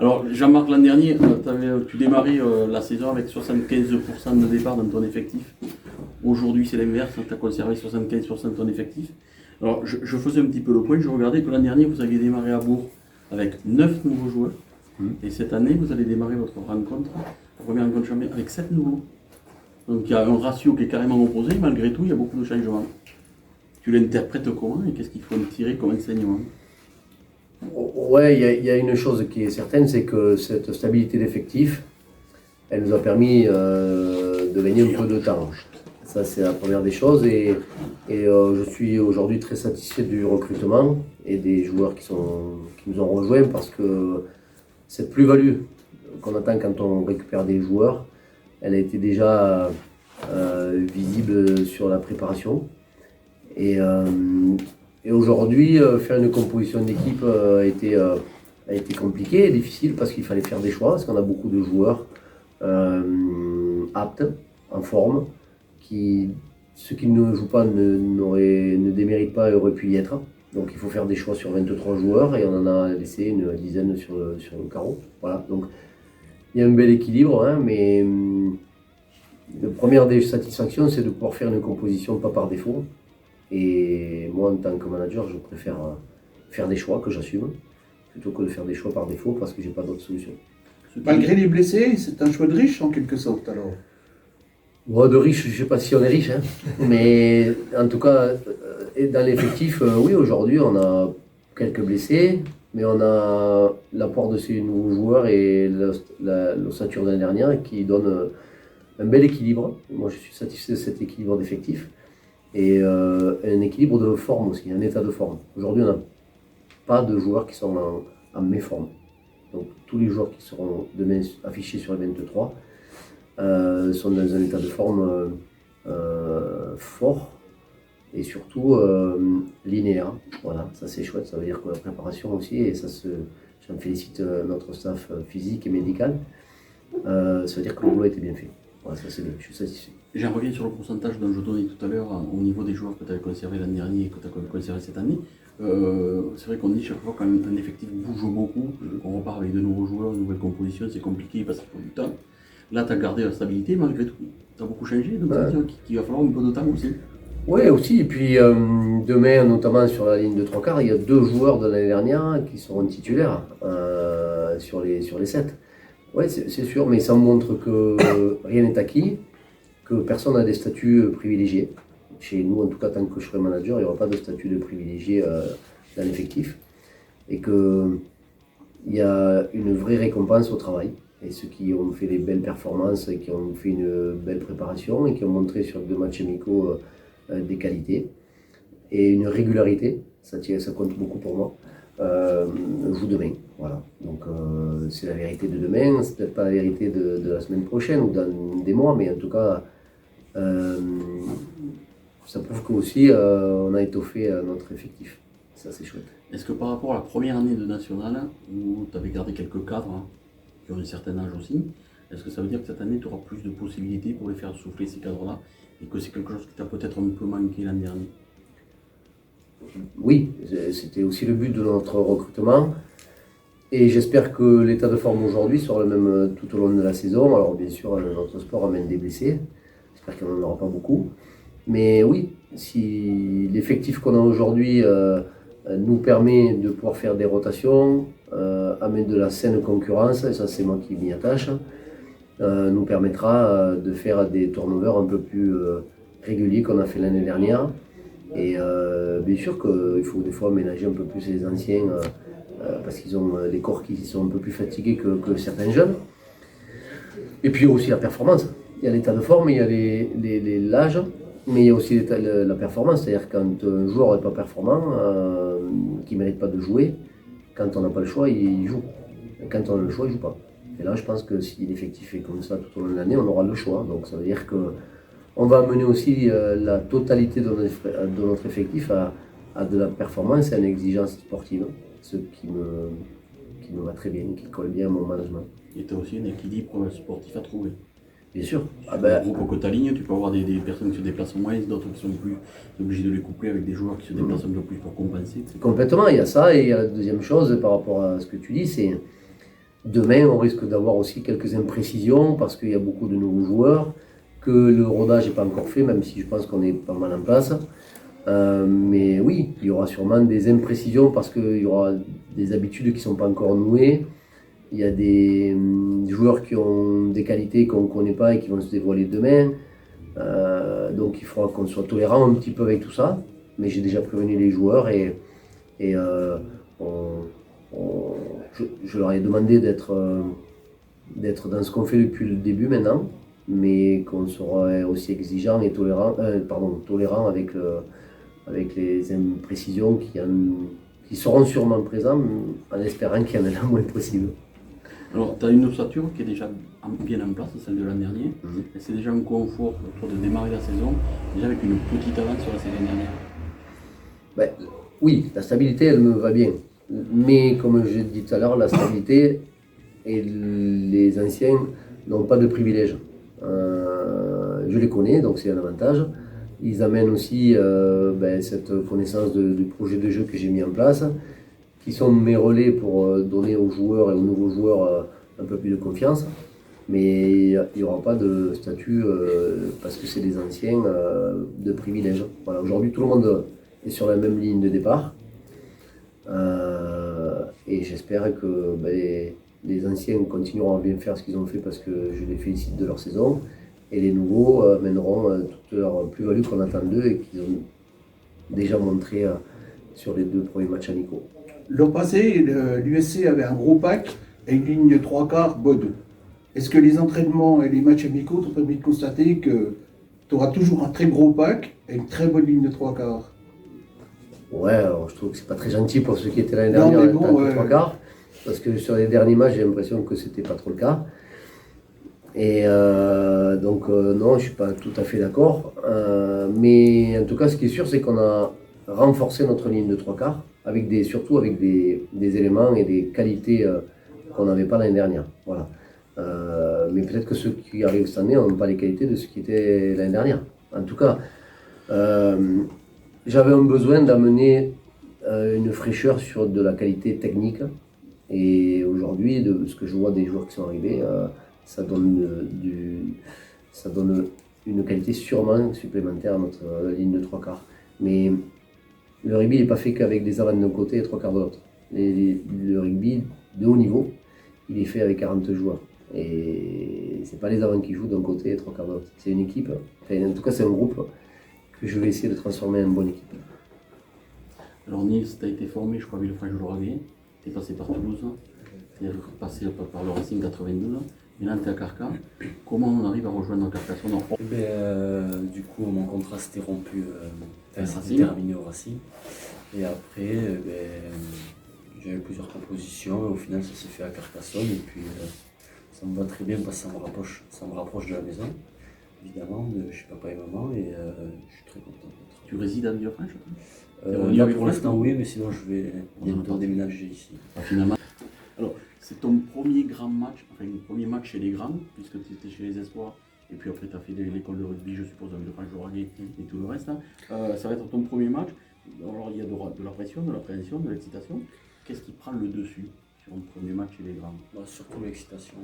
Alors, Jean-Marc, l'an dernier, tu démarrais la saison avec 75% de départ dans ton effectif. Aujourd'hui, c'est l'inverse, tu as conservé 75% de ton effectif. Alors, je faisais un petit peu le point, je regardais que l'an dernier, vous aviez démarré à Bourg avec 9 nouveaux joueurs. Et cette année, vous allez démarrer votre rencontre, la première rencontre championnat, avec 7 nouveaux. Donc, il y a un ratio qui est carrément opposé. Malgré tout, il y a beaucoup de changements. Tu l'interprètes comment et qu'est-ce qu'il faut en tirer comme enseignement? Ouais, il y a une chose qui est certaine, c'est que cette stabilité d'effectif, elle nous a permis de gagner un peu de temps. Ça, c'est la première des choses. Et je suis aujourd'hui très satisfait du recrutement et des joueurs qui nous ont rejoints parce que cette plus-value qu'on attend quand on récupère des joueurs, elle a été déjà visible sur la préparation. Et aujourd'hui, faire une composition d'équipe a été compliqué et difficile parce qu'il fallait faire des choix, parce qu'on a beaucoup de joueurs aptes, en forme, ceux qui ne jouent pas ne déméritent pas et auraient pu y être. Donc il faut faire des choix sur 23 joueurs et on en a laissé une dizaine sur le carreau. Voilà. Donc il y a un bel équilibre, hein, mais la première des satisfactions, c'est de pouvoir faire une composition pas par défaut. Et moi, en tant que manager, je préfère faire des choix que j'assume, plutôt que de faire des choix par défaut parce que j'ai pas d'autre solution. Malgré les blessés, c'est un choix de riche en quelque sorte alors. Bon, de riche, je ne sais pas si on est riche, hein. Mais en tout cas, dans l'effectif, oui, aujourd'hui, on a quelques blessés, mais on a l'apport de ces nouveaux joueurs et l'ossature de l'année dernière qui donne un bel équilibre. Moi, je suis satisfait de cet équilibre d'effectif et un équilibre de forme aussi, un état de forme. Aujourd'hui, on n'a pas de joueurs qui sont en méforme. Donc, tous les joueurs qui seront demain affichés sur les 23 sont dans un état de forme fort et surtout linéaire. Voilà, ça c'est chouette, ça veut dire que la préparation aussi, et j'en félicite notre staff physique et médical, ça veut dire que le boulot a été bien fait. Voilà, ça c'est bien, je suis satisfait. J'en reviens sur le pourcentage dont je donnais tout à l'heure au niveau des joueurs que tu avais conservé l'an dernier et que tu as conservé cette année. C'est vrai qu'on dit chaque fois qu'un effectif bouge beaucoup, qu'on repart avec de nouveaux joueurs, de nouvelles compositions, c'est compliqué parce qu'il faut du temps. Là, tu as gardé la stabilité malgré tout. Tu as beaucoup changé, donc ça veut dire qu'il va falloir un peu de temps aussi. Oui, aussi. Et puis demain, notamment sur la ligne de 3/4, il y a 2 joueurs de l'année dernière qui seront titulaires sur les 7. Oui, c'est sûr, mais ça montre que rien n'est acquis, que personne n'a des statuts privilégiés. Chez nous, en tout cas, tant que je serai manager, il n'y aura pas de statut de privilégié dans l'effectif. Et qu'il y a une vraie récompense au travail. Et ceux qui ont fait des belles performances, et qui ont fait une belle préparation et qui ont montré sur 2 matchs amicaux des qualités et une régularité, ça compte beaucoup pour moi, joue demain. Voilà. Donc c'est la vérité de demain, c'est peut-être pas la vérité de la semaine prochaine ou dans des mois, mais en tout cas, ça prouve qu'aussi on a étoffé notre effectif. Ça c'est chouette. Est-ce que par rapport à la première année de National, où tu avais gardé quelques cadres, hein, qui ont un certain âge aussi, est-ce que ça veut dire que cette année tu auras plus de possibilités pour les faire souffler ces cadres-là et que c'est quelque chose qui t'a peut-être un peu manqué l'an dernier? Oui, c'était aussi le but de notre recrutement et j'espère que l'état de forme aujourd'hui sera le même tout au long de la saison. Alors bien sûr, notre sport amène des blessés, j'espère qu'il n'y en aura pas beaucoup, mais oui, si l'effectif qu'on a aujourd'hui nous permet de pouvoir faire des rotations, amène de la saine concurrence, et ça c'est moi qui m'y attache, nous permettra de faire des turnovers un peu plus réguliers qu'on a fait l'année dernière. Et bien sûr qu'il faut des fois ménager un peu plus les anciens parce qu'ils ont des corps qui sont un peu plus fatigués que certains jeunes. Et puis aussi la performance. Il y a l'état de forme, il y a l'âge, mais il y a aussi la performance. C'est-à-dire quand un joueur n'est pas performant, qui ne mérite pas de jouer, quand on n'a pas le choix, il joue. Et quand on a le choix, il ne joue pas. Et là, je pense que si l'effectif est comme ça tout au long de l'année, on aura le choix. Donc ça veut dire qu'on va amener aussi la totalité de notre effectif à de la performance et à une exigence sportive. Ce qui me va très bien, qui colle bien à mon management. Et tu as aussi un équilibre sportif à trouver. Bien sûr. Le groupe que tu alignes, tu peux avoir des personnes qui se déplacent moins, d'autres qui sont plus obligés de les coupler avec des joueurs qui se déplacent un peu plus pour compenser. Complètement, il y a ça. Et il y a la deuxième chose par rapport à ce que tu dis, c'est demain, on risque d'avoir aussi quelques imprécisions parce qu'il y a beaucoup de nouveaux joueurs, que le rodage n'est pas encore fait, même si je pense qu'on est pas mal en place. Mais oui, il y aura sûrement des imprécisions parce qu'il y aura des habitudes qui ne sont pas encore nouées. Il y a des joueurs qui ont des qualités qu'on ne connaît pas et qui vont se dévoiler demain. Donc il faudra qu'on soit tolérant un petit peu avec tout ça. Mais j'ai déjà prévenu les joueurs et on- je leur ai demandé d'être dans ce qu'on fait depuis le début maintenant, mais qu'on sera aussi exigeant et tolérant avec les imprécisions qui seront sûrement présentes, en espérant qu'il y en ait le moins possible. Alors, tu as une ossature qui est déjà bien en place, celle de l'an dernier. Et c'est déjà un confort pour toi de démarrer la saison, déjà avec une petite avance sur la saison dernière. Ben, oui, la stabilité, elle me va bien. Mais comme je l'ai dit tout à l'heure, la stabilité et les anciens n'ont pas de privilèges. Je les connais, donc c'est un avantage. Ils amènent aussi cette connaissance du projet de jeu que j'ai mis en place, qui sont mes relais pour donner aux joueurs et aux nouveaux joueurs un peu plus de confiance. Mais il n'y aura pas de statut, parce que c'est des anciens, de privilèges. Voilà, aujourd'hui, tout le monde est sur la même ligne de départ. Et j'espère que les anciens continueront à bien faire ce qu'ils ont fait parce que je les félicite de leur saison. Et les nouveaux mèneront toute leur plus-value qu'on attend d'eux et qu'ils ont déjà montré sur les 2 premiers matchs amicaux. L'an passé, l'USC avait un gros pack et une ligne de 3/4 bonne. Est-ce que les entraînements et les matchs amicaux t'ont permis de constater que tu auras toujours un très gros pack et une très bonne ligne de 3/4? Ouais, alors je trouve que c'est pas très gentil pour ceux qui étaient l'année Non, dernière mais en bon, tant que 3/4, parce que sur les derniers matchs, j'ai l'impression que c'était pas trop le cas. Et donc, non, je suis pas tout à fait d'accord. Mais en tout cas, ce qui est sûr, c'est qu'on a renforcé notre ligne de 3/4, surtout avec des éléments et des qualités qu'on n'avait pas l'année dernière. Voilà. Mais peut-être que ceux qui arrivent cette année n'ont pas les qualités de ceux qui étaient l'année dernière. En tout cas, euh, j'avais un besoin d'amener une fraîcheur sur de la qualité technique. Et aujourd'hui, de ce que je vois des joueurs qui sont arrivés, ça donne, ça donne une qualité sûrement supplémentaire à notre ligne de 3/4. Mais le rugby n'est pas fait qu'avec des avants d'un côté et 3/4 de l'autre. Le rugby de haut niveau, il est fait avec 40 joueurs. Et c'est pas les avants qui jouent d'un côté et 3/4 de l'autre. C'est une équipe, enfin, en tout cas c'est un groupe que je vais essayer de transformer en une bonne équipe. Alors, Nils, tu as été formé, je crois, à Villefranche-de-Lauragais. Tu es passé par Toulouse, tu es passé par le Racing 92. Et là, tu es à Carcassonne. Comment on arrive à rejoindre Carcassonne? Du coup, mon contrat s'était rompu, c'était Racing. terminé au Racing. Et après, j'ai eu plusieurs propositions. Et au final, ça s'est fait à Carcassonne. Et puis, ça me va très bien parce que ça me rapproche de la maison, évidemment, de chez papa et maman. Et je suis très content d'être. Tu résides à Villefranche? Là, pour l'instant, oui, mais sinon, je vais bientôt déménager ici. Finalement. Alors, c'est ton premier grand match, enfin, le premier match chez les grands, puisque tu étais chez les Espoirs, et puis après, tu as fait l'école de rugby, je suppose, à Villefranche-de-Lauragais et tout le reste. Hein. Ça va être ton premier match. Alors, il y a de la pression, de l'appréhension, de l'excitation. Qu'est-ce qui prend le dessus sur un premier match chez les grands? Surtout l'excitation,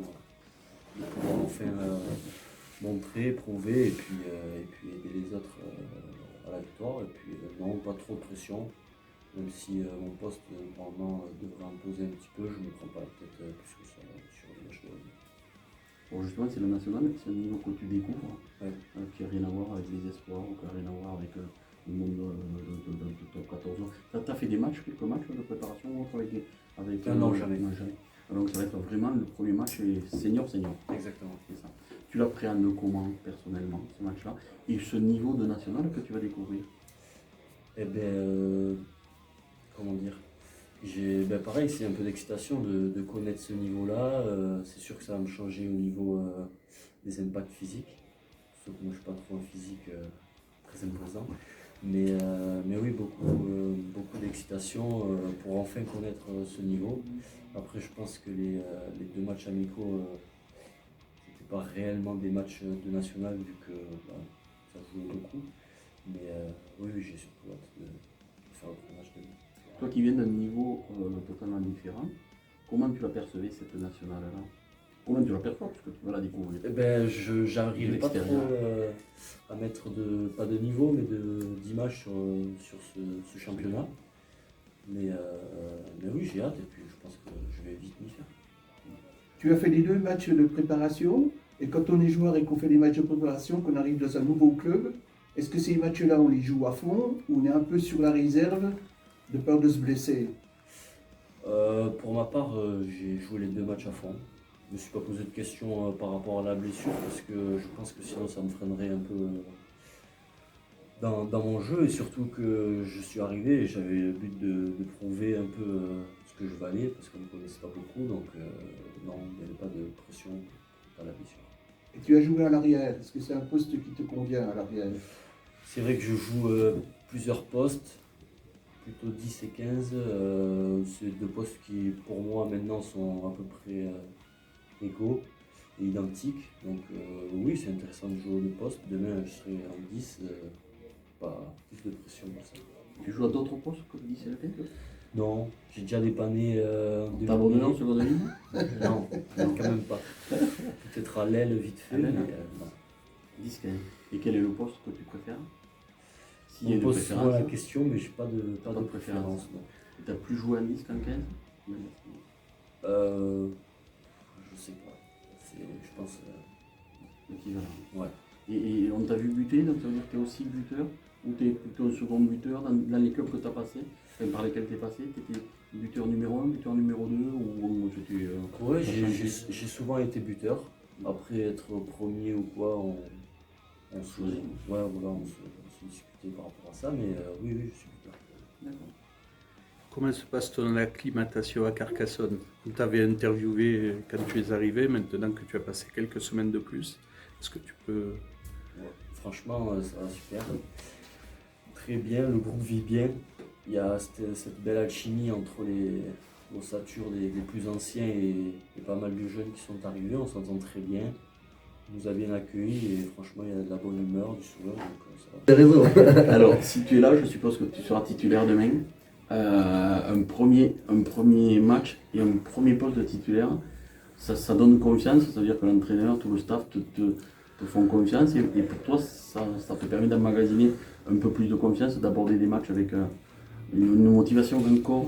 de pouvoir enfin montrer, prouver et puis aider les autres à la victoire. Et puis non, pas trop de pression, même si mon poste normalement devrait imposer un petit peu, je ne me prends pas la tête plus que ça sur les matchs de rugby. Bon, justement, c'est le national, c'est un niveau que tu découvres, Ouais. qui n'a rien à voir avec les Espoirs, ou qui n'a rien à voir avec le monde de top 14. Tu as fait des matchs, quelques matchs de préparation avec Non, jamais. Donc ça va être vraiment le premier match senior. Exactement. C'est ça. Tu l'appréhendes comment personnellement, ce match-là, et ce niveau de national que tu vas découvrir? Eh bien, comment dire, pareil, c'est un peu d'excitation de connaître ce niveau-là. C'est sûr que ça va me changer au niveau des impacts physiques. Sauf que moi, je ne suis pas trop un physique très imposant. Mais oui, beaucoup d'excitation pour enfin connaître ce niveau. Après, je pense que les 2 matchs amicaux, c'était pas réellement des matchs de national vu que ça jouait beaucoup. Mais oui, j'ai surtout hâte de faire le premier match de. Toi qui viens d'un niveau totalement différent, comment tu la percevais cette nationale-là? Comment tu la perçois, parce que tu vas la découvrir? Eh ben, j'arrive pas trop L'extérieur. à mettre pas de niveau, mais d'image sur ce championnat. Mais oui, j'ai hâte et puis je pense que je vais vite m'y faire. Tu as fait les 2 matchs de préparation, et quand on est joueur et qu'on fait les matchs de préparation, qu'on arrive dans un nouveau club, est-ce que ces matchs-là, on les joue à fond, ou on est un peu sur la réserve, de peur de se blesser? Pour ma part, j'ai joué les 2 matchs à fond. Je ne me suis pas posé de questions par rapport à la blessure parce que je pense que sinon ça me freinerait un peu dans mon jeu et surtout que je suis arrivé et j'avais le but de prouver un peu ce que je valais parce qu'on ne me connaissait pas beaucoup donc non, il n'y avait pas de pression à la blessure. Et tu as joué à l'arrière, est-ce que c'est un poste qui te convient à l'arrière? C'est vrai que je joue plusieurs postes, plutôt 10 et 15. C'est 2 postes qui pour moi maintenant sont à peu près égaux et identiques. Donc oui, c'est intéressant de jouer au poste. Demain, je serai en 10, pas plus de pression pour ça. Tu joues à d'autres postes que le 10 et le 15? Non, j'ai déjà dépanné en T'as abandonné en seconde ligne? Non, quand même pas. Peut-être à l'aile vite fait, À l'aile, mais non. 10, 15. Et quel est le poste que tu préfères? S'il y a On une pose souvent la préférence. question, mais j'ai pas de Pas de préférence. préférence. Non. Tu as plus joué en 10 qu'en 15? Je sais pas. Je pense. Équivalent. Ouais. Et on t'a vu buter, donc ça veut dire que tu es aussi buteur? Ou tu es plutôt second buteur dans les clubs que tu as passés, par lesquels tu es passé? Tu étais buteur numéro 1, buteur numéro 2 ou c'était. Ouais, j'ai souvent été buteur. Après être premier ou quoi, on se Choisit. ouais, voilà, on se discutait par rapport à ça, mais oui, je suis buteur. D'accord. Comment se passe ton acclimatation à Carcassonne? On t'avait interviewé quand tu es arrivé, maintenant que tu as passé quelques semaines de plus. Est-ce que tu peux... Ouais, franchement, ça va super. Très bien, le groupe vit bien. Il y a cette belle alchimie entre l'ossature des plus anciens et pas mal de jeunes qui sont arrivés. On s'entend très bien. On nous a bien accueillis et franchement, il y a de la bonne humeur, du sourire. Donc, ça va. T'as raison. Alors, si tu es là, je suppose que tu seras titulaire demain. Un premier match et un premier poste de titulaire, ça donne confiance, ça veut dire que l'entraîneur, tout le staff te font confiance et pour toi, ça te permet d'emmagasiner un peu plus de confiance, d'aborder des matchs avec une motivation encore.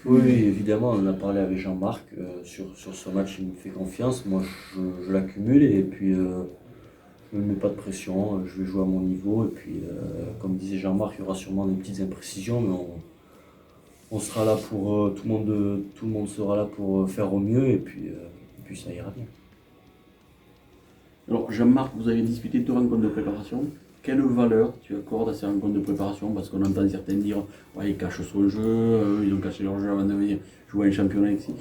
Oui, évidemment, on en a parlé avec Jean-Marc sur ce match, il me fait confiance. Moi, je l'accumule et puis je ne me mets pas de pression, je vais jouer à mon niveau. Et puis, comme disait Jean-Marc, il y aura sûrement des petites imprécisions, mais on sera là pour tout le monde sera là pour faire au mieux et puis ça ira bien. Alors, Jean-Marc, vous avez discuté de 2 rencontres de préparation. Quelle valeur tu accordes à ces rencontres de préparation? Parce qu'on entend certains dire ouais, ils cachent son jeu, ils ont caché leur jeu avant de venir jouer un championnat ici.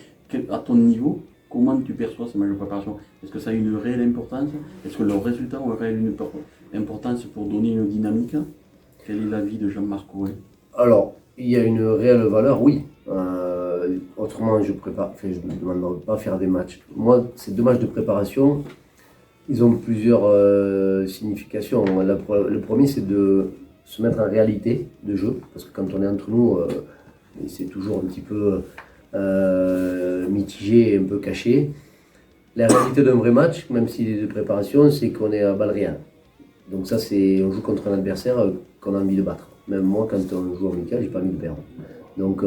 À ton niveau, comment tu perçois ces matchs de préparation? Est-ce que ça a une réelle importance? Est-ce que leurs résultats ont une réelle importance pour donner une dynamique? Quel est l'avis de Jean-Marc Cohen? Alors, il y a une réelle valeur, oui. Autrement, je ne demande pas à faire des matchs. Moi, ces 2 matchs de préparation, ils ont plusieurs significations. Le premier, c'est de se mettre en réalité de jeu, parce que quand on est entre nous, c'est toujours un petit peu mitigé et un peu caché. La réalité d'un vrai match, même s'il est de préparation, c'est qu'on est à balle réelle. Donc ça, on joue contre un adversaire qu'on a envie de battre. Même moi, quand on joue en amical, j'ai pas envie de perdre. Donc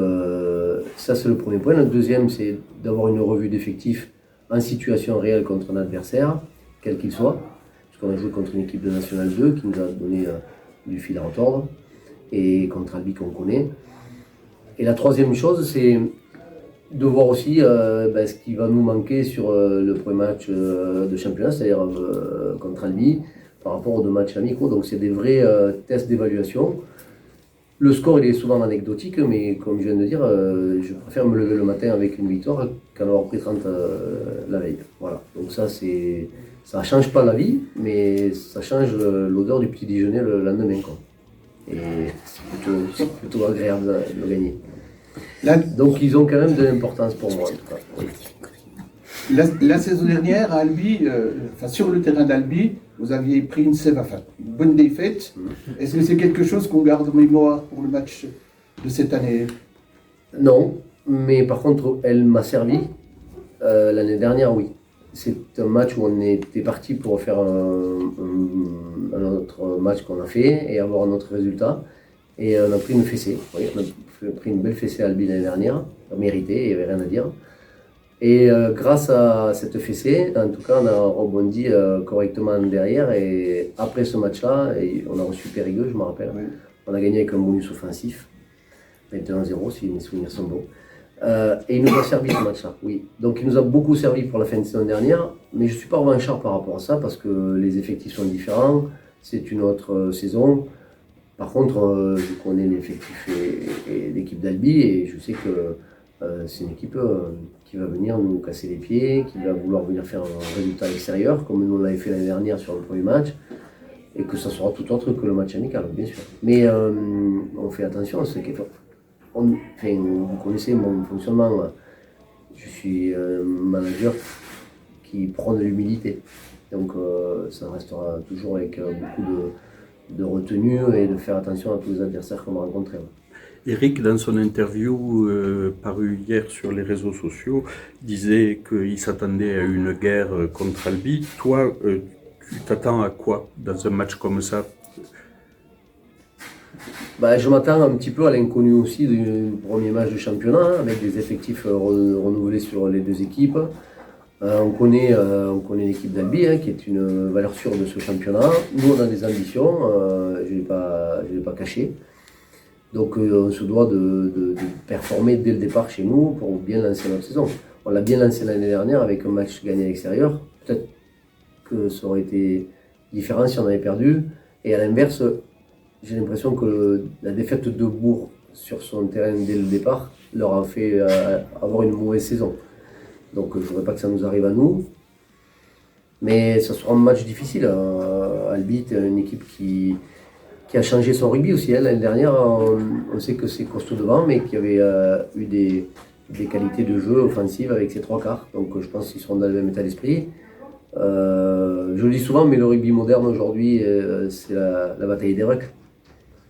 ça, c'est le premier point. Le deuxième, c'est d'avoir une revue d'effectifs en situation réelle contre un adversaire, quel qu'il soit. Parce qu'on a joué contre une équipe de National 2 qui nous a donné du fil à retordre, et contre Albi qu'on connaît. Et la troisième chose, c'est de voir aussi ce qui va nous manquer sur le premier match de championnat, c'est-à-dire contre Albi, par rapport aux 2 matchs amicaux. Donc c'est des vrais tests d'évaluation. Le score, il est souvent anecdotique, mais comme je viens de dire, je préfère me lever le matin avec une victoire qu'en avoir pris 30 la veille. Voilà. Donc ça ne change pas la vie, mais ça change l'odeur du petit déjeuner le lendemain, quoi. Et c'est plutôt agréable de gagner. Donc ils ont quand même de l'importance pour moi, en tout cas. La saison dernière, à Albi, sur le terrain d'Albi, vous aviez pris une bonne défaite. Est-ce que c'est quelque chose qu'on garde en mémoire pour le match de cette année? Non, Mais par contre, elle m'a servi. L'année dernière, oui. C'est un match où on était parti pour faire un autre match qu'on a fait et avoir un autre résultat. Et on a pris une fessée. Oui, on a pris une belle fessée à Albi l'année dernière. Mérité, il n'y avait rien à dire. Et grâce à cette fessée, en tout cas, on a rebondi correctement derrière. Et après ce match-là, on a reçu Périgueux, je me rappelle. Oui. On a gagné avec un bonus offensif. 21-0, si mes souvenirs sont bons. Et il nous a servi ce match-là, oui. Donc il nous a beaucoup servi pour la fin de saison dernière. Mais je ne suis pas revanchard par rapport à ça parce que les effectifs sont différents. C'est une autre saison. Par contre, je connais l'effectif et l'équipe d'Albi et je sais que c'est une équipe qui va venir nous casser les pieds, qui va vouloir venir faire un résultat extérieur, comme nous on l'avait fait l'année dernière sur le premier match, et que ça sera tout autre que le match amical, bien sûr. Mais on fait attention, c'est vous connaissez mon fonctionnement. Je suis un manager qui prend de l'humilité. Donc ça restera toujours avec beaucoup de retenue et de faire attention à tous les adversaires qu'on va rencontrer. Eric, dans son interview parue hier sur les réseaux sociaux, disait qu'il s'attendait à une guerre contre Albi. Toi, tu t'attends à quoi dans un match comme ça? Je m'attends un petit peu à l'inconnu aussi du premier match de championnat, avec des effectifs renouvelés sur les deux équipes. On connaît l'équipe d'Albi, qui est une valeur sûre de ce championnat. Nous, on a des ambitions, je ne vais pas cacher. Donc, on se doit de performer dès le départ chez nous pour bien lancer notre saison. On l'a bien lancé l'année dernière avec un match gagné à l'extérieur. Peut-être que ça aurait été différent si on avait perdu. Et à l'inverse, j'ai l'impression que la défaite de Bourg sur son terrain dès le départ leur a fait avoir une mauvaise saison. Donc je ne voudrais pas que ça nous arrive à nous. Mais ça sera un match difficile. Albi est une équipe qui a changé son rugby aussi. L'année dernière, on sait que c'est costaud devant, mais qu'il y avait eu des qualités de jeu offensives avec ses trois quarts. Donc je pense qu'ils seront dans le même état d'esprit. Je le dis souvent, mais le rugby moderne aujourd'hui, c'est la bataille des rucks.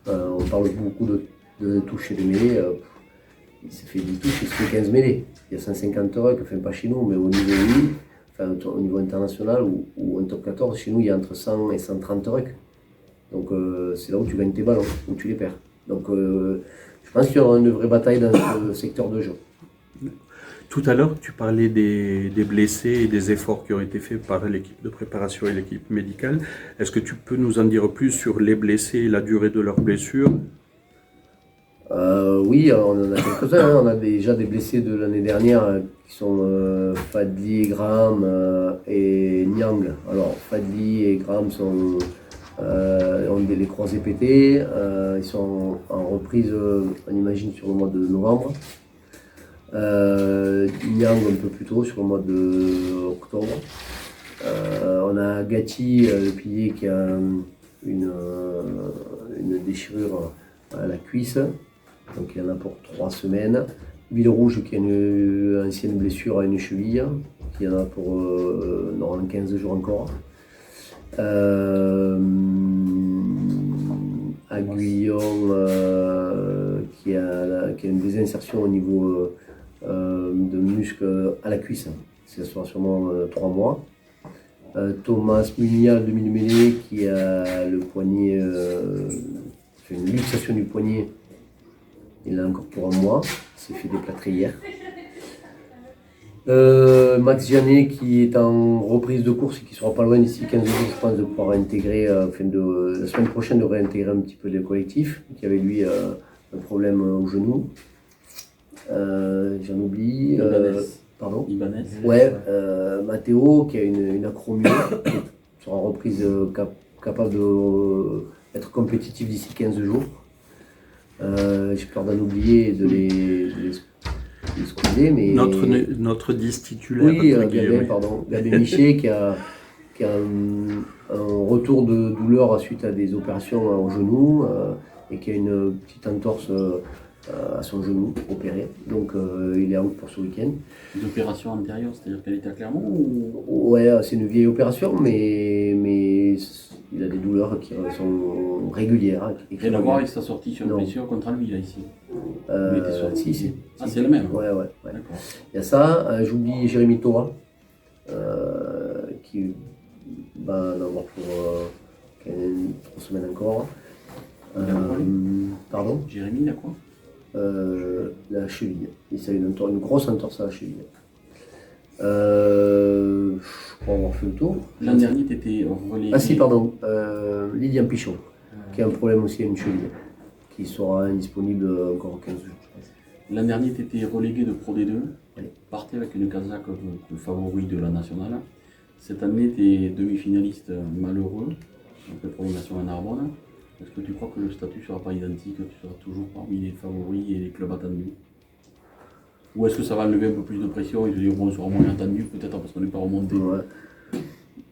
On parle beaucoup de touches et de mêlées. Il s'est fait 10 touches, il se fait 15 mêlées. Il y a 150 rucks, enfin pas chez nous, mais au niveau au niveau international ou en top 14, chez nous, il y a entre 100 et 130 rucks. Donc c'est là où tu gagnes tes ballons, où tu les perds. Donc je pense qu'il y aura une vraie bataille dans ce secteur de jeu. Tout à l'heure, tu parlais des blessés et des efforts qui ont été faits par l'équipe de préparation et l'équipe médicale. Est-ce que tu peux nous en dire plus sur les blessés et la durée de leurs blessures? Oui, on en a quelques-uns. On a déjà des blessés de l'année dernière qui sont Fadli, Graham et Nyang. Alors Fadli et Graham ont les croisés pétés. Ils sont en reprise, on imagine, sur le mois de novembre. Nyang un peu plus tôt, sur le mois d'octobre. On a Gatti, le pilier, qui a une déchirure à la cuisse. Donc il y en a pour 3 semaines. Villerouge qui a une ancienne blessure à une cheville, qui en a pour normalement 15 jours encore. Aguillon qui a une désinsertion au niveau de muscle à la cuisse. Ça sera sûrement 3 mois. Thomas Munia, demi-mêlée, qui a le poignet, fait une luxation du poignet. Il l'a encore pour 1 mois, il s'est fait déplâtrer hier. Max Janet qui est en reprise de course et qui sera pas loin d'ici 15 jours, je pense, de pouvoir intégrer, la semaine prochaine, de réintégrer un petit peu le collectif, qui avait lui un problème au genou. J'en oublie. Pardon. Ibanez. Ouais, Matteo qui a une acromie, qui sera en reprise capable d'être compétitif d'ici 15 jours. J'ai peur d'en oublier et de les squeezer, mais... Notre 10 titulaire. Oui, Gabin Miché qui a un retour de douleur suite à des opérations au genou et qui a une petite entorse à son genou, opéré. Donc il est out pour ce week-end. Une opération antérieure, c'est-à-dire qu'elle était à Clermont ou... Ouais, c'est une vieille opération, mais il a des douleurs qui sont régulières. Et qui Rien à voir avec reviennent. sa sortie sur une Non. blessure contre lui, là, ici. Il était sorti. Si. Ah, c'est le même. Ouais. D'accord. Il y a ça, j'oublie Jérémy Toa, qui va en avoir pour 3 semaines encore. Il a quoi, lui Pardon Jérémy, il a quoi? La cheville. Il a une grosse entorse à la cheville. Je crois avoir fait le tour. L'an dernier, tu étais relayé. Ah si, pardon, Lilian Pichon, qui a un problème aussi à une cheville, qui sera indisponible encore 15 jours, je pense. L'an dernier, tu étais relégué de Pro D2. Oui. Partais avec une casaque de favori de la nationale. Cette année, tu es demi-finaliste malheureux, donc la prolongation à Narbonne. Est-ce que tu crois que le statut ne sera pas identique, tu seras toujours parmi les favoris et les clubs attendus? Ou est-ce que ça va enlever un peu plus de pression et te dire bon, on sera moins attendu peut-être parce qu'on n'est pas remonté? Ouais.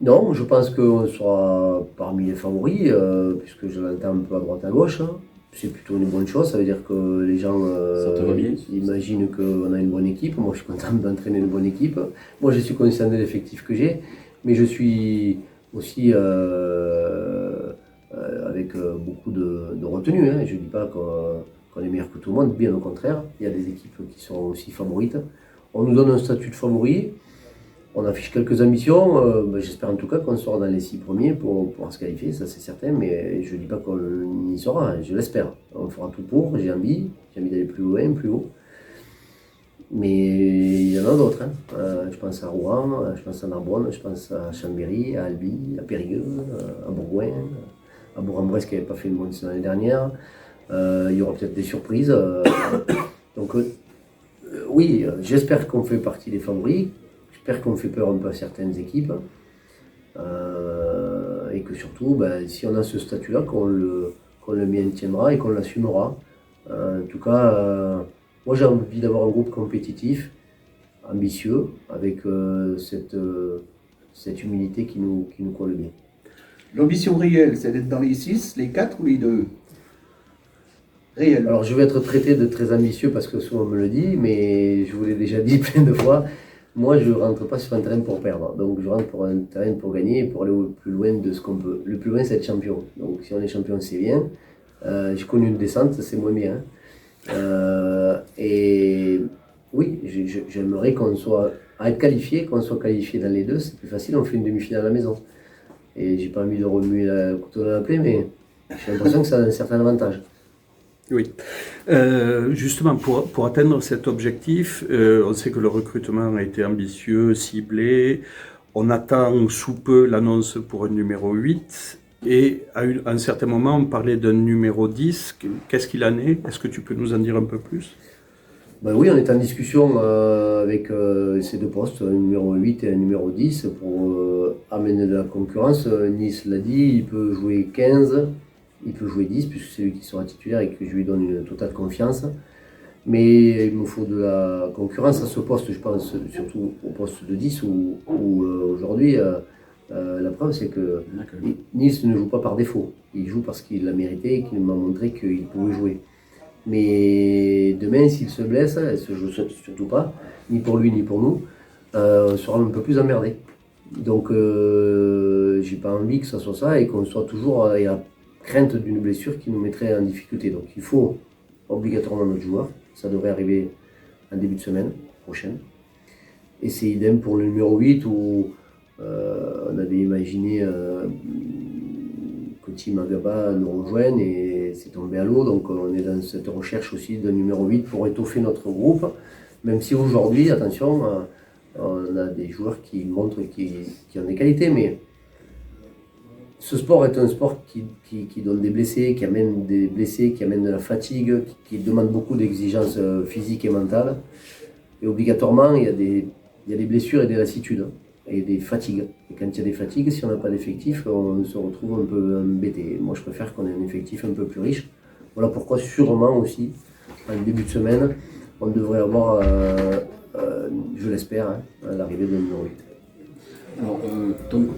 Non, je pense qu'on sera parmi les favoris, puisque je l'entends un peu à droite à gauche. Hein. C'est plutôt une bonne chose, ça veut dire que les gens Ça te va bien imaginent qu'on a une bonne équipe. Moi, je suis content d'entraîner une bonne équipe. Moi, je suis conscient de l'effectif que j'ai, mais je suis aussi avec beaucoup de retenue. Hein. Je ne dis pas qu'on est meilleur que tout le monde, bien au contraire. Il y a des équipes qui sont aussi favorites. On nous donne un statut de favori. On affiche quelques ambitions. J'espère en tout cas qu'on sera dans les 6 premiers pour se qualifier, ça c'est certain, mais je ne dis pas qu'on y sera, hein, je l'espère. On fera tout pour, j'ai envie d'aller plus loin, plus haut. Mais il y en a d'autres. Hein. Je pense à Rouen, je pense à Narbonne, je pense à Chambéry, à Albi, à Périgueux, à Bourgoin, à Bourg-en-Bresse qui n'avait pas fait une bonne saison l'année dernière. Il y aura peut-être des surprises. Donc oui, j'espère qu'on fait partie des favoris. J'espère qu'on fait peur un peu à certaines équipes et que surtout, si on a ce statut-là, qu'on le maintiendra et qu'on l'assumera. En tout cas, moi j'ai envie d'avoir un groupe compétitif, ambitieux, avec cette humilité qui nous colle bien. L'ambition réelle, c'est d'être dans les 6, les 4 ou les 2? Réel. Alors je vais être traité de très ambitieux parce que souvent on me le dit, mais je vous l'ai déjà dit plein de fois. Moi, je ne rentre pas sur un terrain pour perdre. Donc, je rentre pour un terrain pour gagner et pour aller au plus loin de ce qu'on peut. Le plus loin, c'est être champion. Donc, si on est champion, c'est bien. J'ai connu une descente, c'est moins bien. Et oui, j'aimerais qu'on soit à être qualifié, qu'on soit qualifié dans les deux. C'est plus facile, on fait une demi-finale à la maison. Et j'ai pas envie de remuer le couteau dans la plaie, mais j'ai l'impression que ça a un certain avantage. Oui. Justement, pour atteindre cet objectif, on sait que le recrutement a été ambitieux, ciblé. On attend sous peu l'annonce pour un numéro 8. Et à un certain moment, on parlait d'un numéro 10. Qu'est-ce qu'il en est? Est-ce que tu peux nous en dire un peu plus? Oui, on est en discussion avec ces deux postes, un numéro 8 et un numéro 10, pour amener de la concurrence. Nice l'a dit, il peut jouer 15. Il peut jouer 10 puisque c'est lui qui sera titulaire et que je lui donne une totale confiance. Mais il me faut de la concurrence à ce poste, je pense surtout au poste de 10 où aujourd'hui, la preuve c'est que Nice ne joue pas par défaut. Il joue parce qu'il l'a mérité et qu'il m'a montré qu'il pouvait jouer. Mais demain, s'il se blesse, et ce je ne souhaite surtout pas, ni pour lui ni pour nous, on sera un peu plus emmerdé. Donc j'ai pas envie que ça soit ça et qu'on soit toujours à crainte d'une blessure qui nous mettrait en difficulté. Donc il faut obligatoirement notre joueur, ça devrait arriver en début de semaine prochaine. Et c'est idem pour le numéro 8 où on avait imaginé que Tim Agaba nous rejoigne et c'est tombé à l'eau. Donc on est dans cette recherche aussi d'un numéro 8 pour étoffer notre groupe, même si aujourd'hui, attention, on a des joueurs qui montrent qui ont des qualités, mais ce sport est un sport qui donne des blessés, qui amène des blessés, qui amène de la fatigue, qui demande beaucoup d'exigences physiques et mentales. Et obligatoirement, il y a des blessures et des lassitudes et des fatigues. Et quand il y a des fatigues, si on n'a pas d'effectif, on se retrouve un peu embêté. Moi, je préfère qu'on ait un effectif un peu plus riche. Voilà pourquoi sûrement aussi, en début de semaine, on devrait avoir, je l'espère, l'arrivée de numéro 8. Alors,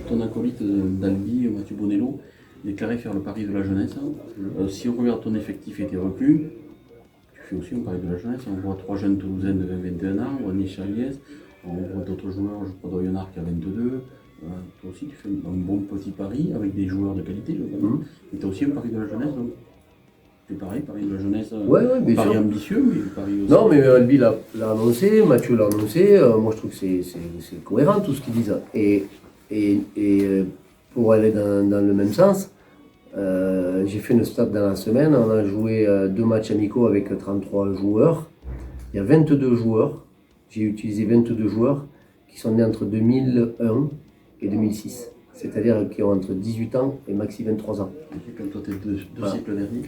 ton acolyte d'Albi, Mathieu Bonello, déclarait faire le pari de la jeunesse. Si on regarde ton effectif et tes recrues, tu puis aussi on parlait de la jeunesse, on voit 3 jeunes Toulousains de 20-21 ans, on voit Nisha Lies, on voit d'autres joueurs, je crois Doyonard qui a 22. Toi aussi tu fais un bon petit pari avec des joueurs de qualité, je crois. Mais tu as aussi un pari de la jeunesse, donc c'est pareil, pari de la jeunesse, Ouais, bien pari sûr. ambitieux, mais pari aussi. Non, mais Albi l'a annoncé, Mathieu l'a annoncé. Moi, je trouve que c'est cohérent tout ce qu'ils disent. Et pour aller dans le même sens, j'ai fait une stat dans la semaine. On a joué 2 matchs amicaux avec 33 joueurs. Il y a 22 joueurs. J'ai utilisé 22 joueurs qui sont nés entre 2001 et 2006. C'est-à-dire qui ont entre 18 ans et maxi 23 ans. Comme toi, tu es deux Voilà. siècles derniers.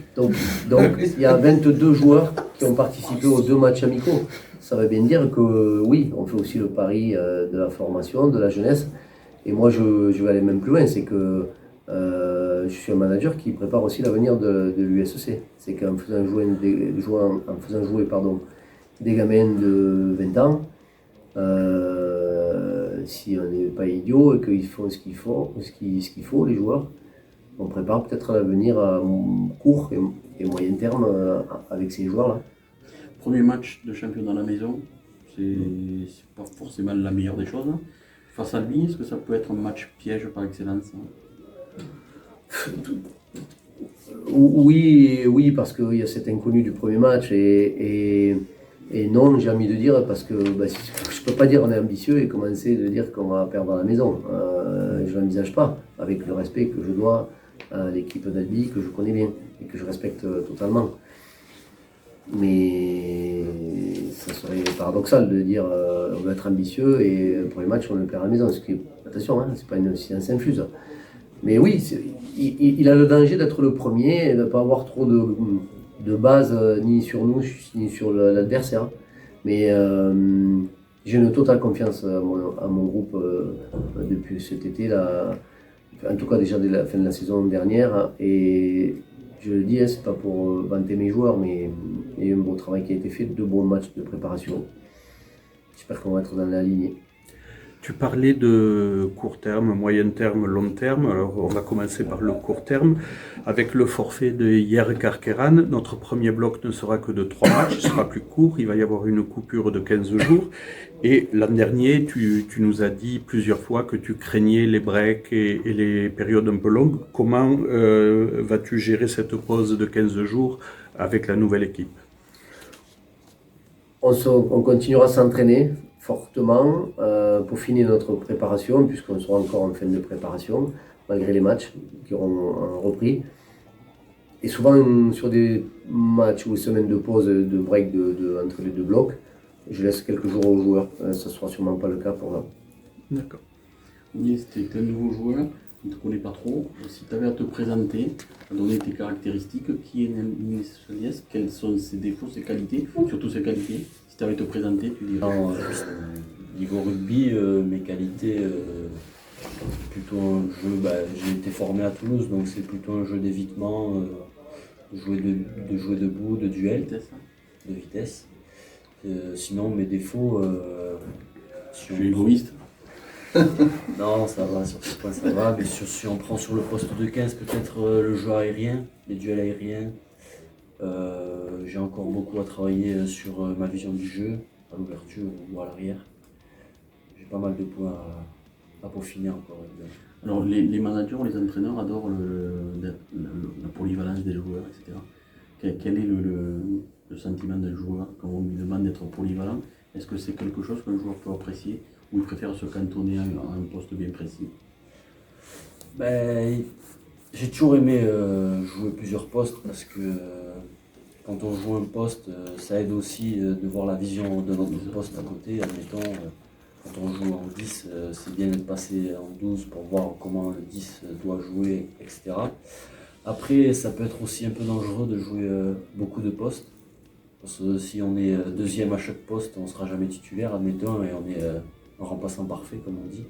Donc, il y a 22 joueurs qui ont participé aux 2 matchs amicaux. Ça veut bien dire que oui, on fait aussi le pari de la formation, de la jeunesse. Et moi, je vais aller même plus loin. C'est que je suis un manager qui prépare aussi l'avenir de l'USC. C'est qu'en faisant jouer des gamins de 20 ans, si on n'est pas idiot et qu'ils font ce qu'il faut, les joueurs, on prépare peut-être l'avenir à court et moyen terme avec ces joueurs-là. Premier match de championnat à la maison, c'est pas forcément la meilleure des choses. Face à lui, est-ce que ça peut être un match piège par excellence? Oui, parce qu'il y a cet inconnu du premier match et non, j'ai envie de dire, parce que je ne peux pas dire on est ambitieux et commencer de dire qu'on va perdre à la maison. Je ne l'envisage pas, avec le respect que je dois à l'équipe d'Albi, que je connais bien et que je respecte totalement. Mais ça serait paradoxal de dire on va être ambitieux et le premier match on le perd à la maison. Attention, c'est pas une science infuse. Mais oui, il a le danger d'être le premier et de ne pas avoir trop de base ni sur nous ni sur l'adversaire. Mais j'ai une totale confiance à mon groupe depuis cet été, là, en tout cas déjà dès la fin de la saison dernière. Et je le dis, c'est pas pour vanter mes joueurs, mais il y a eu un beau travail qui a été fait, 2 bons matchs de préparation. J'espère qu'on va être dans la lignée. Tu parlais de court terme, moyen terme, long terme. Alors, on va commencer par le court terme. Avec le forfait de hier Carqueran, notre premier bloc ne sera que de 3 matchs, il sera plus court, il va y avoir une coupure de 15 jours. Et l'an dernier, tu nous as dit plusieurs fois que tu craignais les breaks et les périodes un peu longues. Comment vas-tu gérer cette pause de 15 jours avec la nouvelle équipe? On continuera à s'entraîner fortement pour finir notre préparation, puisqu'on sera encore en fin de préparation, malgré les matchs qui auront repris. Et souvent, sur des matchs ou semaines de pause, de break entre les 2 blocs, je laisse quelques jours aux joueurs. Ça ne sera sûrement pas le cas pour là. D'accord. Oui, c'était un nouveau joueur, on ne te connaît pas trop. Si tu avais à te présenter, à donner tes caractéristiques, qui est Nils Soliès, quels sont ses défauts, ses qualités, surtout ses qualités. Si tu avais à te présenter, tu dirais. Niveau rugby, mes qualités, plutôt un jeu, j'ai été formé à Toulouse, donc c'est plutôt un jeu d'évitement, de jouer debout, de duel, Vitesse, hein. de vitesse. Sinon, mes défauts, Je suis égoïste. non, ça va, sur ce point ça va, mais si on prend sur le poste de 15, peut-être le jeu aérien, les duels aériens. J'ai encore beaucoup à travailler sur ma vision du jeu, à l'ouverture ou à l'arrière. J'ai pas mal de points à peaufiner encore. Alors, les managers, les entraîneurs adorent la polyvalence des joueurs, etc. Quel est le sentiment d'un joueur quand on lui demande d'être polyvalent? Est-ce que c'est quelque chose qu'un joueur peut apprécier ou il préfère se cantonner à un poste bien précis? J'ai toujours aimé jouer plusieurs postes parce que quand on joue un poste, ça aide aussi de voir la vision de notre poste à côté. Admettons, quand on joue en 10, c'est bien d'être passé en 12 pour voir comment le 10 doit jouer, etc. Après, ça peut être aussi un peu dangereux de jouer beaucoup de postes. Parce que si on est deuxième à chaque poste, on ne sera jamais titulaire, admettons, et on est un remplaçant parfait, comme on dit.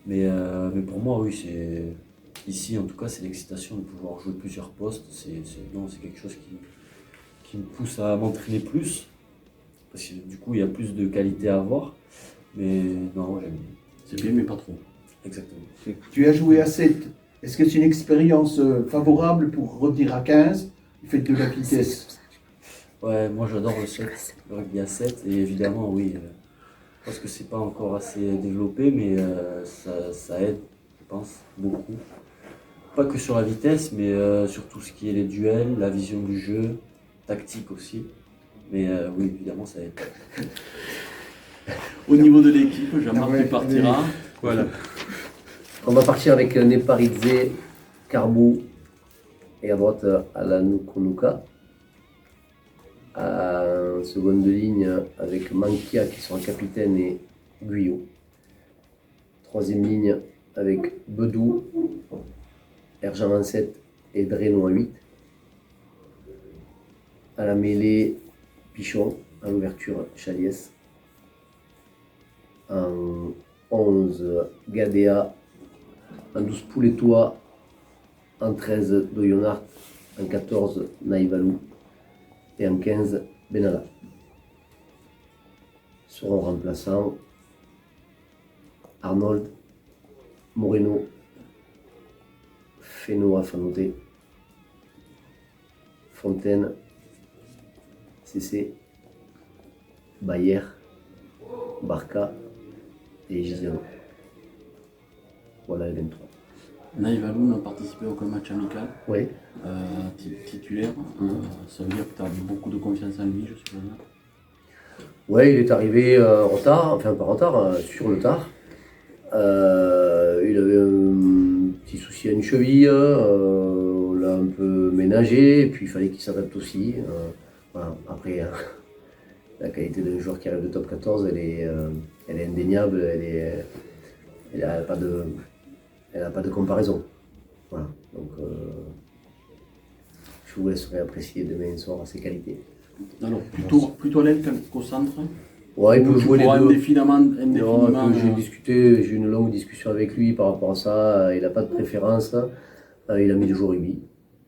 Mais pour moi, oui, ici, en tout cas, c'est l'excitation de pouvoir jouer plusieurs postes. C'est quelque chose qui me pousse à m'entraîner plus. Parce que du coup, il y a plus de qualité à avoir. Mais non, j'aime bien. C'est bien, mais pas trop. Exactement. Tu as joué à 7. Est-ce que c'est une expérience favorable pour revenir à 15 du fait de la vitesse? Ouais, moi j'adore le 7, le rugby à 7, et évidemment, oui, je pense que c'est pas encore assez développé, mais ça aide, je pense, beaucoup. Pas que sur la vitesse, mais sur tout ce qui est les duels, la vision du jeu, tactique aussi. Mais oui, évidemment, ça aide. Au niveau de l'équipe, Jean-Marc, Ah ouais, tu partiras. Voilà. On va partir avec Neparidze, Carbou et à droite Alanu Konuka. En seconde ligne avec Mankia qui sera capitaine et Guyot. Troisième ligne avec Bedou, Erjan en 7 et Dreno en 8. À la mêlée, Pichon. À l'ouverture, Chaliès. En 11, Gadea. En 12, Pouletois. En 13, Doyonart. En 14, Naïvalou. Et en 15, Benalla. Seront remplaçants Arnold, Moreno, Fenoa Fanoté, Fontaine, CC, Bayer, Barca et Giziano. Voilà les 23. Naïvalou n'a participé à aucun match amical. Oui, Titulaire. Ça veut dire que tu as beaucoup de confiance en lui, je suppose. ouais, il est arrivé en retard, enfin pas en retard, sur le tard. Il avait un petit souci à une cheville, on l'a un peu ménagé, et puis il fallait qu'il s'adapte aussi. Voilà. Après, la qualité d'un joueur qui arrive de top 14, elle est indéniable, elle n'a pas de comparaison. Voilà. Donc, je vous laisserai apprécier demain soir ses qualités. Alors, plutôt à l'aile qu'au centre. Ouais, il peut Ou tu jouer les pourras deux. indéfiniment. Non, j'ai eu une longue discussion avec lui par rapport à ça. Il n'a pas de préférence. Il a mis le jeu au rugby.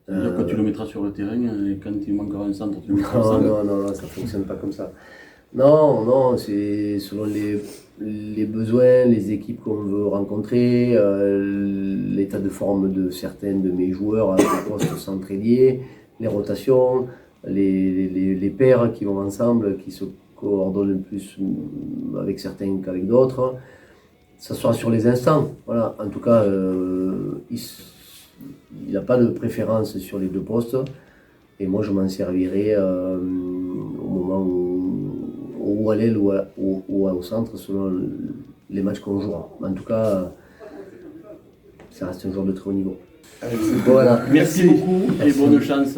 C'est-à-dire que tu le mettras sur le terrain et quand il manquera un centre, tu le mettras au Non, centre. non, ça ne fonctionne pas comme ça. Non, c'est selon les besoins, les équipes qu'on veut rencontrer, l'état de forme de certains de mes joueurs à des postes centrés liés, les rotations, les paires qui vont ensemble, qui se coordonnent plus avec certains qu'avec d'autres. Ça sera sur les instants. Voilà. En tout cas, il n'a pas de préférence sur les deux postes. Et moi, je m'en servirai au moment où à l'aile ou au centre, selon les matchs qu'on jouera. En tout cas, ça reste un joueur de très haut niveau. Allez, Voilà. Merci beaucoup et bonne chance.